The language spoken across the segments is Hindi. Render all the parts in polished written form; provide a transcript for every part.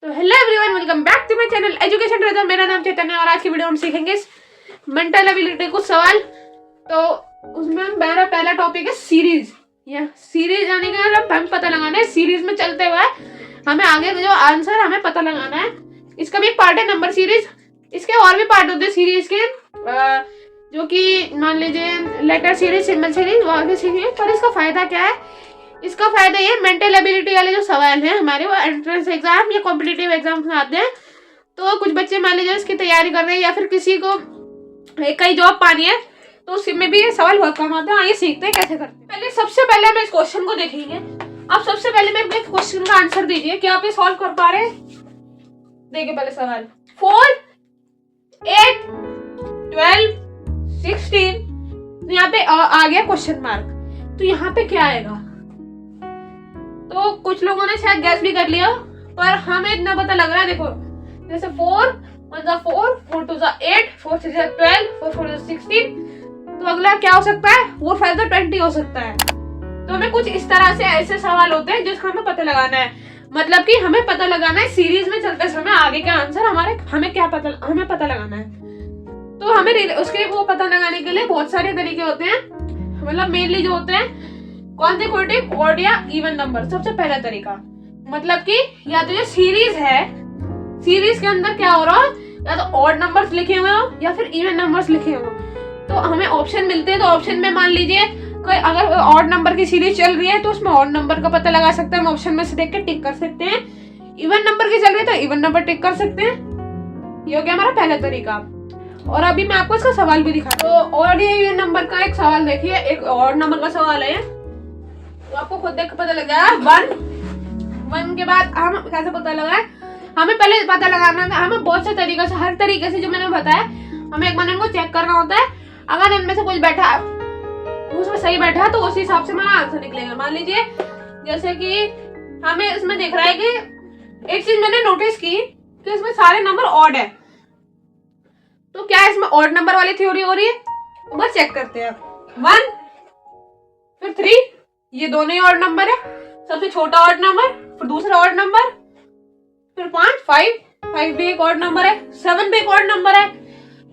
तो hello everyone, welcome back to my channel Education Treasure. मेरा नाम चैतन्य और आज की वीडियो हम सीखेंगे मेंटल एबिलिटी कुछ सवाल। तो उसमें मेरा पहला टॉपिक है सीरीज। या सीरीज यानी कि हमें पता लगाना है सीरीज में चलते हुए हमें आगे जो आंसर हमें पता लगाना है। इसका भी एक पार्ट है नंबर सीरीज। इसके और भी पार्ट होते हैं सीरीज के, जो कि मान लीजिए लेटर सीरीज, सिंबल सीरीज, वो आगे सीखेंगे। पर इसका फायदा क्या है? इसका फायदा ये मेंटल एबिलिटी वाले जो सवाल हैं हमारे, वो एंट्रेंस एग्जाम या कॉम्पिटिटिव एग्जाम में आते हैं। तो कुछ बच्चे मान लीजिए इसकी तैयारी कर रहे हैं या फिर किसी को कई जॉब पानी है, तो उसमें भी ये सवाल बहुत कम आते हैं। आइए सीखते हैं कैसे करते हैं। पहले सबसे पहले हम इस क्वेश्चन को देखेंगे। आप सबसे पहले मेरे को क्वेश्चन का आंसर दीजिए, क्या आप ये सॉल्व कर पा रहे हैं? देखिए पहले सवाल 4, 8, 12, 16। यहाँ पे आ गया क्वेश्चन मार्क, तो यहाँ पे क्या आएगा? तो कुछ लोगों ने शायद गैस भी कर लिया, पर हमें इतना पता लग रहा है। देखो जैसे 4 1 4, 4 2 8, 4 6 12, 4 4 16। तो अगला क्या हो सकता है? 4 5 20 हो सकता है। तो हमें कुछ इस तरह से ऐसे सवाल होते हैं जिसका हमें पता लगाना है। मतलब कि हमें पता लगाना है सीरीज में चलते समय आगे के आंसर हमें पता लगाना है। तो हमें उसके वो पता लगाने के लिए बहुत सारे तरीके होते हैं। मतलब मेनली जो होते हैं कॉन्सेक्यूटिव, ऑड या इवन नंबर। सबसे पहला तरीका मतलब कि या तो ये सीरीज है, सीरीज के अंदर क्या हो रहा है, या तो ऑड नंबर्स लिखे हुए हो या फिर इवन नंबर्स लिखे हुए हो। तो हमें ऑप्शन मिलते हैं, तो ऑप्शन में मान लीजिए कोई अगर ऑड नंबर की सीरीज चल रही है तो उसमें ऑड नंबर का पता लगा सकते हैं। हम ऑप्शन में से देख के टिक कर सकते हैं। इवन नंबर की चल रही है तो इवन नंबर टिक कर सकते हैं। ये हो गया हमारा पहला तरीका। और अभी मैं आपको इसका सवाल भी दिखा। तो ऑड या इवन नंबर का एक सवाल देखिए, एक ऑड नंबर का सवाल है, तो आपको खुद देख पता लग जाएगा। 1 के बाद हम कैसे पता लगाए? हमें पहले पता लगाना है, हमें बहुत से तरीके से, हर तरीके से जो मैंने बताया, हमें एक बार इनको चेक करना होता है। अगर इनमें से कुछ बैठा उसमें सही बैठा है तो उसी हिसाब से हमारा आंसर निकलेगा। मान लीजिए जैसे कि हमें इसमें दिख रहा है कि एक चीज मैंने नोटिस की कि इसमें सारे नंबर ऑड है। तो क्या इसमें ऑड नंबर वाली थ्योरी हो रही है? तो बस चेक करते हैं। 1 फिर 3, ये दोनों ही ऑड नंबर है। सबसे छोटा ऑड नंबर, फिर दूसरा ऑड नंबर, फिर 5 भी एक ऑड नंबर है, 7 भी एक ऑड नंबर है,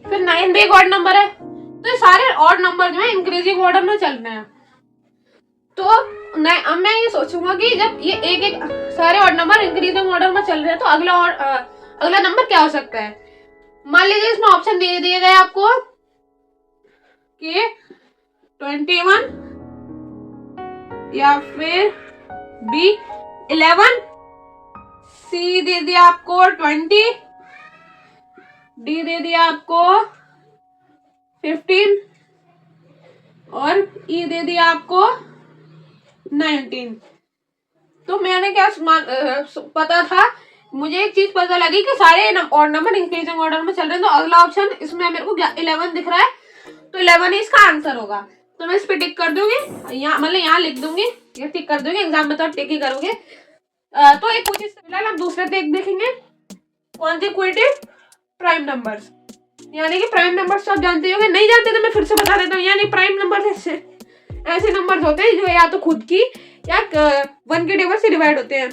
फिर 9 भी एक ऑड नंबर है। तो ये सारे ऑड नंबर जो है इंक्रीजिंग ऑर्डर में चल रहे हैं। तो अब मैं ये सोचूंगा कि जब ये एक एक सारे ऑड नंबर इंक्रीजिंग ऑर्डर में चल रहे हैं तो अगला नंबर क्या हो सकता है? मान लीजिए इसमें ऑप्शन दे दिए गए आपको कि 21 या फिर बी 11, सी दे दिया आपको 20, डी दे दिया आपको 15 और ई दे दिया आपको 19। तो मैंने क्या पता था, मुझे एक चीज पता लगी कि सारे ऑड नंबर इंक्रीजिंग ऑर्डर में चल रहे हैं। तो अगला ऑप्शन इसमें मेरे को 11 दिख रहा है, तो 11 ही इसका आंसर होगा। तो मैं इस पे टिक कर दूंगी, यहाँ मतलब यहाँ लिख दूंगी, ये टिक कर दूंगी। एग्जाम में तो टिक ही करोगे। तो एक कुछ फिलहाल हम दूसरे देखेंगे, कॉन्सेक्यूटिव प्राइम नंबर्स। यानी कि प्राइम नंबर्स तो आप जानते होंगे, नहीं जानते तो मैं फिर से बता देता हूँ। यानी प्राइम नंबर्स ऐसे नंबर्स होते हैं जो या तो खुद की या 1 के टेबल से डिवाइड होते हैं।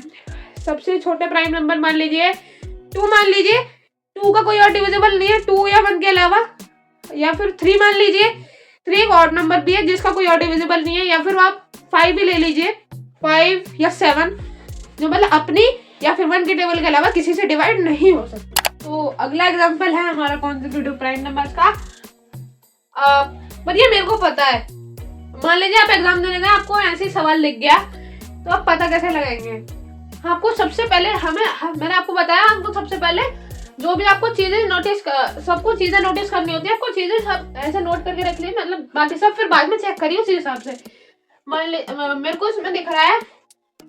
सबसे छोटे प्राइम नंबर मान लीजिए 2, मान लीजिए 2 का कोई और डिविजिबल नहीं है 2 या 1 के अलावा। या फिर 3 मान लीजिए, 3 एक ऑड नंबर भी है जिसका कोई और डिविजिबल नहीं है। या फिर आप 5 भी ले लीजिए, 5 या 7 जो मतलब अपनी या फिर 1 के टेबल के अलावा किसी से डिवाइड नहीं हो सकता। तो अगला एग्जांपल है हमारा कॉन्सेक्यूटिव प्राइम नंबर्स का। पर ये मेरे को पता है। मान लीजिए आप एग्जाम देने गए, आपको ऐसे ही सवाल लिख गया, तो आप पता कैसे लगाएंगे? आपको सबसे पहले मैंने आपको बताया, आपको सबसे पहले जो भी आपको चीजें सबको चीजें नोटिस करनी होती है। आपको चीजें सब ऐसे नोट करके रख ली, मतलब बाकी सब फिर बाद में चेक करिए उसी हिसाब से। मेरे को इसमें दिख रहा है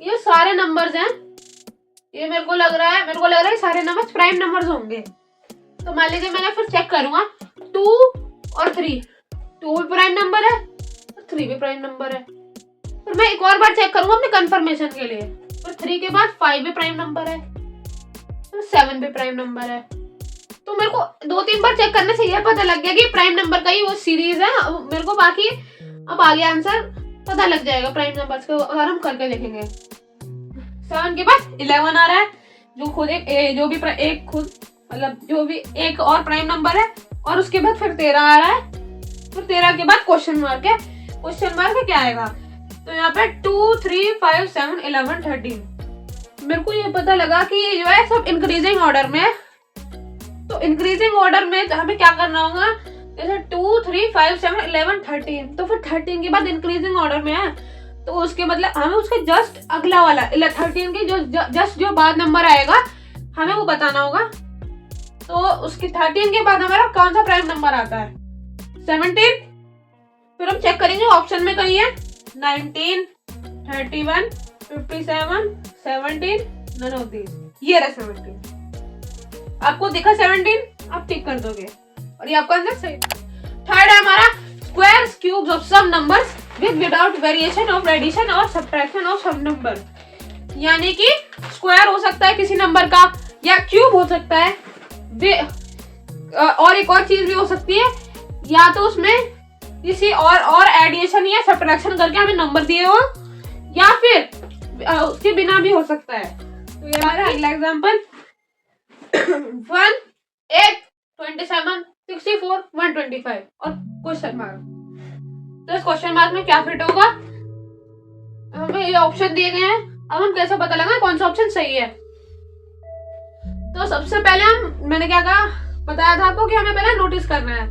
ये सारे नंबर्स हैं, ये मेरे को लग रहा है सारे नंबर्स प्राइम नंबर्स होंगे। तो मान लीजिए मैंने फिर चेक करूंगा 2 और 3, 2 भी प्राइम नंबर है, 3 भी प्राइम नंबर है। फिर मैं एक और बार चेक करूंगा अपने कंफर्मेशन के लिए। फिर 3 के बाद 5 भी प्राइम नंबर है, 7 भी प्राइम नंबर है। तो मेरे को 2-3 बार चेक करने से यह पता लग गया कि प्राइम नंबर का ही वो सीरीज है। मेरे को बाकी अब आगे आंसर पता लग जाएगा प्राइम नंबर्स को अगर हम करके देखेंगे। 7 के बाद 11 आ रहा है, जो खुद जो भी एक खुद मतलब जो भी एक और प्राइम नंबर है, और उसके बाद फिर 13 आ रहा है, फिर 13 के बाद क्वेश्चन मार्क है। क्वेश्चन मार्क क्या आएगा? तो यहाँ पे 2, 3, 5, 7, 11, 13। मेरे को ये पता लगा कि ये जो है सब इंक्रीजिंग ऑर्डर में है। तो इंक्रीजिंग ऑर्डर में हमें क्या करना होगा? जैसे 2, 3, 5, 7, 11, 13, तो फिर 13 के बाद इंक्रीजिंग ऑर्डर में है, तो उसके मतलब हमें उसके जस्ट अगला वाला 13 के जो बाद नंबर आएगा हमें वो बताना होगा। तो उसके 13 के बाद हमारा कौन सा प्राइम नंबर आता है? 17। फिर हम चेक करेंगे ऑप्शन में कहीं है 19, 31, 57, 17, नन ऑफ दीज। ये रहा 17। आपको दिखा 17, आप टिक कर दोगे और ये आपका आंसर सही। थर्ड है हमारा squares cubes of some numbers without variation of addition और सब्ट्रैक्शन ऑफ सम नंबर। यानी कि स्क्वायर हो सकता है किसी नंबर का, या क्यूब हो सकता है, और एक और चीज भी हो सकती है, या तो उसमें किसी और एडिशन या सब्ट्रैक्शन करके हमें नंबर दिए हो, या फिर उसके बिना भी हो सकता है। तो ये हमारा अगला एग्जांपल 1, 8, 27, 64, 125 और क्वेश्चन मार्क। तो इस क्वेश्चन मार्क में क्या फिट होगा? हमें ये ऑप्शन दिए गए हैं, अब हम कैसे पता लगाएं कौन सा ऑप्शन सही है? तो सबसे पहले मैंने क्या कहा, बताया था आपको कि हमें पहले नोटिस करना है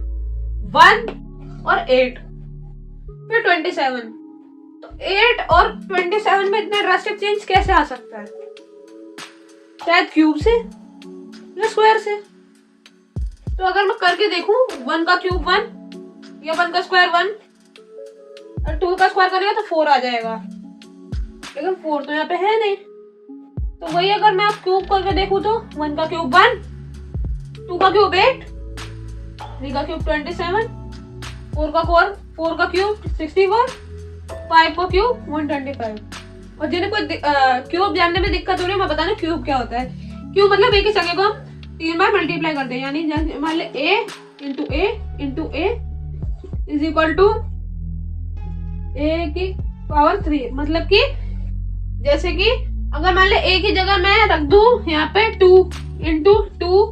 1 और 8, फिर 27। तो 8 और 27 में इतने ड्रास्टिक चेंज कैसे आ सकता है? शायद क्यूब से या स्क्वायर से। तो अगर मैं करके देखूं 1 का क्यूब 1 या 1 का स्क्वायर 1 और 2 का स्क्वायर करेगा तो 4 आ जाएगा, लेकिन 4 तो यहाँ पे है नहीं। तो वही अगर मैं क्यूब करके देखूं तो 1 का क्यूब 1, 2 का क्यूब 8, 3 का क्यूब 27, 4 का क्यूब 64, 5 का क्यूब 125। और जिन्हें कोई क्यूब जानने में दिक्कत हो रही है, मैं बता दूं क्यूब क्या होता है। क्यूब मतलब एक ही संख्या को हम 3 बार मल्टीप्लाई करते हैं, यानी मान ले a into a is equal to a की पावर 3। मतलब कि जैसे कि अगर मान ले a की जगह मैं रख दूं यहाँ पे 2 इंटू 2,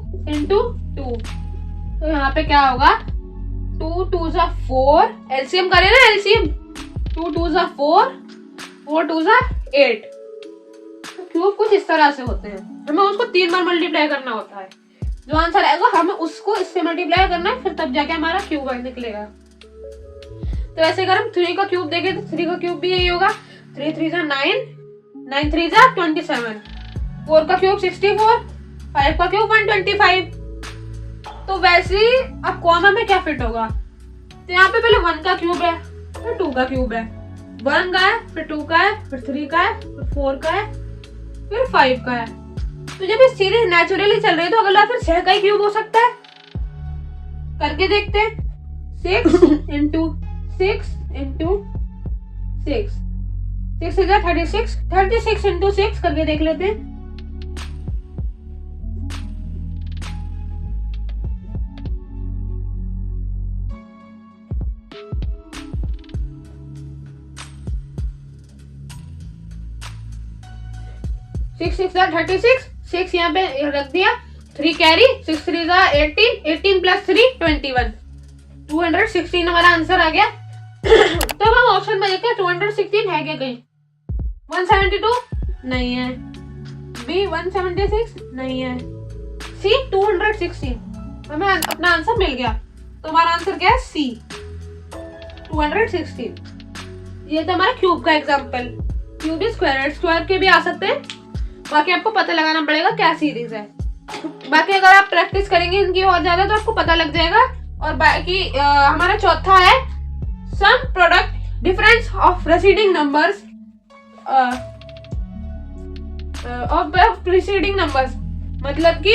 तो यहाँ पे क्या होगा 2 2 जा 4, एलसीएम करें ना, एलसीएम 2 2 जा 4, 4 2 जा 8। तो क्यूब कुछ इस तरह से होते हैं, हमें उसको 3 बार मल्टीप्लाई करना होता है। जो आंसर आएगा हमें उसको इससे मल्टीप्लाई करना है, फिर तब जाके हमारा क्यूब निकलेगा। तो ऐसे अगर हम 3 का क्यूब देखें तो 3 का क्यूब भी यही होगा, 3 3 जा 9, 9 3 जा 27, 4 का क्यूब 64, 5 का क्यूब 125। तो वैसे ही अब कॉमा में क्या फिट होगा? तो यहाँ पे पहले 1 का क्यूब है, फिर 2 का क्यूब है, 1 का है, फिर 2 का है, फिर 3 का है, फिर 4 का है, फिर 5 का है। तो जब ये सीरीज नेचुरली चल रही है तो अगला फिर 6 का ही क्यूब हो सकता है। करके देखते हैं 6 इंटू 6 इंटू 6, 6 से 36, 36 इंटू 6 करके देख लेते हैं। सिक्स 36 यहाँ पे रख दिया, 3 कैरी, 6 3 जा 18, 18 प्लस 3 21, 216 हमारा आंसर आ गया। तो हम ऑप्शन में देखते हैं 216 है क्या कहीं? 172 नहीं है, बी 176 नहीं है, सी 216। हमें अपना आंसर मिल गया। तो हमारा आंसर क्या है? सी 216। ये था हमारा क्यूब का एग्जांपल। क्यूब स्क्वायर के भी आ सकते हैं, बाकी आपको पता लगाना पड़ेगा क्या सीरीज है। बाकी अगर आप प्रैक्टिस करेंगे इनकी और ज्यादा तो आपको पता लग जाएगा। और बाकी हमारा चौथा है sum product difference of preceding numbers of preceding numbers. मतलब कि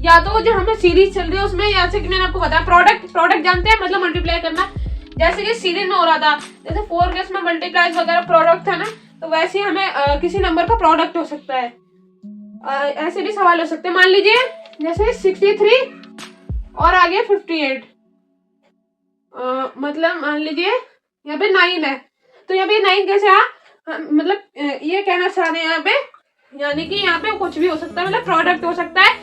या तो जो हमें सीरीज चल रही है उसमें, या जैसे कि मैंने आपको बताया प्रोडक्ट जानते हैं, मतलब मल्टीप्लाई करना। जैसे कि सीरीज में हो रहा था, जैसे 4 के इसमें मल्टीप्लाई वगैरह प्रोडक्ट था ना, तो वैसे ही हमें किसी नंबर का प्रोडक्ट हो सकता है। ऐसे भी सवाल हो सकते हैं। मान लीजिए जैसे 63 और आगे 58, मतलब मान लीजिए यहाँ पे 9 है, तो यहाँ पे 9 कैसे मतलब ये कहना चाह रहे हैं यहाँ पे, यानी कि यहाँ पे कुछ भी हो सकता है, मतलब प्रोडक्ट हो सकता है।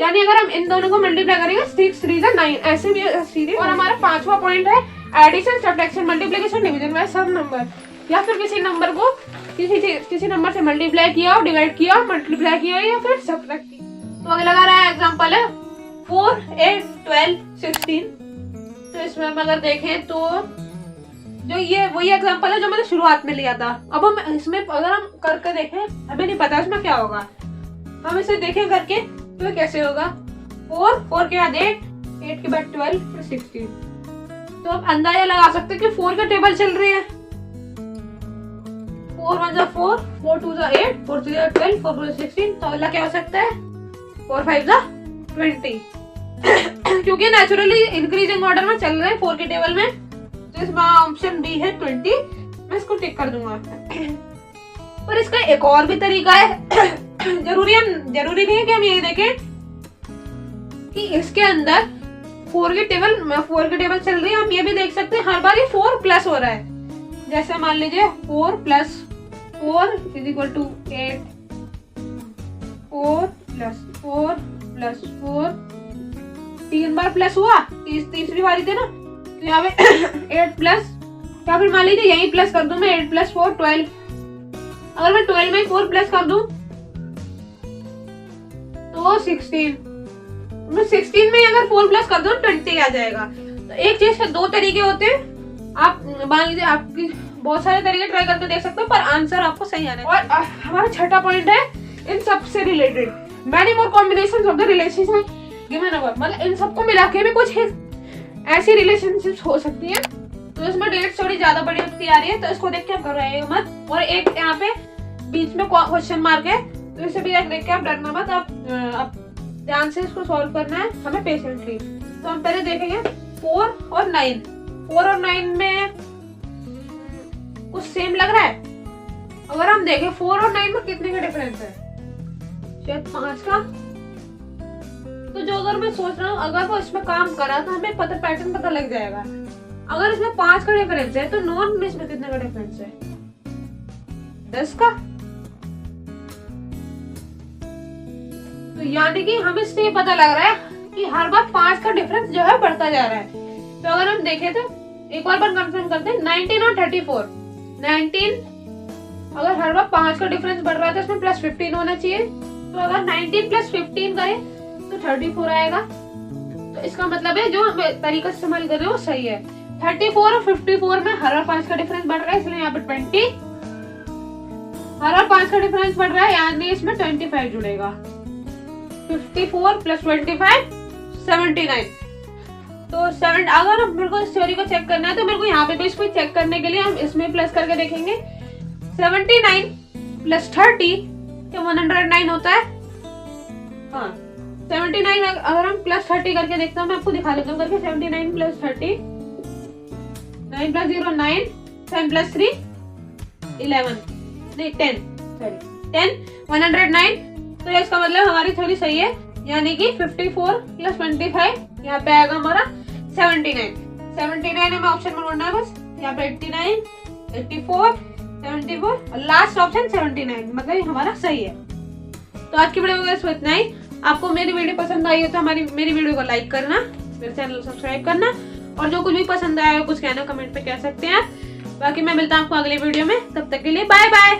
यानी अगर हम इन दोनों को मल्टीप्लाई करेंगे 6 3 9 ऐसे भी सीरीज। और हमारा 5वां पॉइंट है addition, subtraction, multiplication, division by some number. या फिर किसी नंबर को किसी नंबर से मल्टीप्लाई किया और डिवाइड किया, मल्टीप्लाई किया या फिर सब्ट्रैक्ट किया। तो अगला लगा रहा है एग्जांपल है 4 8 12 16। तो इसमें हम अगर देखें तो जो ये वही एग्जांपल है जो मैंने शुरुआत में लिया था। अब हम इसमें अगर हम करके देखें, हमें नहीं पता इसमें क्या होगा, हम इसे देखें करके तो कैसे होगा। 4 के बाद 8 के बाद 12 फिर 16। तो हम अंदाजा लगा सकते हैं कि 4 का टेबल चल रही है। 4 1 जा 4, 4 2 जा 8, 4 3 जा 12, 4 4 जा 16। तो अगला क्या हो सकता है 4 5 जा 20। क्योंकि नेचुरली इंक्रीजिंग ऑर्डर में चल रहे हैं 4 के टेबल में, तो इसमें ऑप्शन बी है 20। मैं इसको टिक कर दूंगा। पर इसका एक और भी तरीका है। जरूरी नहीं है कि हम यही देखें कि इसके अंदर 4 के टेबल चल रही है। हम ये भी देख सकते हैं हर बार ये 4 प्लस हो रहा है। जैसे मान लीजिए 4 + 4 = 8, 4 + 4 + 4 3 बार प्लस हुआ, तीसरी बारी थी ना, तो यहाँ पे 8 प्लस, या फिर मान लीजिए यही प्लस कर दूं मैं 8 + 4 12। अगर मैं 12 में 4 प्लस कर दूं तो 16। मैं 16 में अगर 4 प्लस कर दूं 20 आ जाएगा। तो एक चीज के दो तरीके होते हैं। आप मान लीजिए आपकी बहुत सारे तरीके ट्राई करके देख सकते हो, पर आंसर आपको सही आना है। और हमारा छठा पॉइंट है इन सबसे related many more combinations of the relationship given above. मतलब इन सबको मिला के भी कुछ ऐसी रिलेशनशिप्स हो सकती है। तो इसमें डेट थोड़ी ज्यादा बड़ी होती आ रही है, तो इसको देख के आप घबराइएगा मत। और एक यहाँ पे बीच में क्वेश्चन मार्क है, तो इसे भी देख के आप डरना मत। आप ध्यान से इसको सॉल्व करना है हमें पेशेंटली। तो हम पहले देखेंगे 4 और 9। 4 और 9 में कुछ सेम लग रहा है। अगर हम देखें 4 और 9 में कितने का डिफरेंस है, शायद 5 का। तो जो अगर मैं सोच रहा हूँ अगर वो इसमें काम करा तो हमें पैटर्न पता लग जाएगा। अगर इसमें 5 का डिफरेंस है तो 9 में इसमें कितने का डिफरेंस है, 10 का। तो यानी कि हमें इससे ये पता लग रहा है कि हर बार 5 का डिफरेंस जो है बढ़ता जा रहा है। तो अगर हम देखें तो एक और बार कंफर्म करते हैं 19 और 34। 19 अगर हर बार 5 का डिफरेंस बढ़ रहा है तो इसमें +15 होना चाहिए। तो अगर 19 + 15 करें तो 34 आएगा। तो इसका मतलब है जो हम तरीका इस्तेमाल कर रहे हैं वो सही है। 34 और 54 में हर बार 5 का डिफरेंस बढ़ रहा है, इसलिए यहाँ पे 20। हर बार 5 का डिफरेंस बढ़ रहा है, यानी इसमें 25 जुड़ेगा। 54 + 25 79। तो 7 अगर मेरे को इस थ्योरी को चेक करना है तो मेरे को यहाँ पे भी इसको चेक करने के लिए हम इसमें प्लस करके देखेंगे। 79 + 30 क्या 109 होता है। हाँ 79 अगर हम +30 करके देखता हूँ, मैं आपको दिखा देता हूँ करके। 79 + 30 9 + 0 9 10 + 3 11 नहीं 10 सॉरी 10 109। तो इसका मतलब हमारी थ्योरी सही है, यानी कि 54 + 25 यहाँ पे आएगा हमारा 79। 79 हमें ऑप्शन में ढूंढना है बस। यहाँ पे 89 84 74 और लास्ट ऑप्शन 79, मतलब हमारा सही है। तो आज की वीडियो में इतना ही। आपको मेरी वीडियो पसंद आई हो तो मेरी वीडियो को लाइक करना, मेरे चैनल को सब्सक्राइब करना, और जो कुछ भी पसंद आया हो कुछ कहना कमेंट पे कह सकते हैं आप। बाकी मैं मिलता हूँ आपको अगले वीडियो में, तब तक के लिए बाय बाय।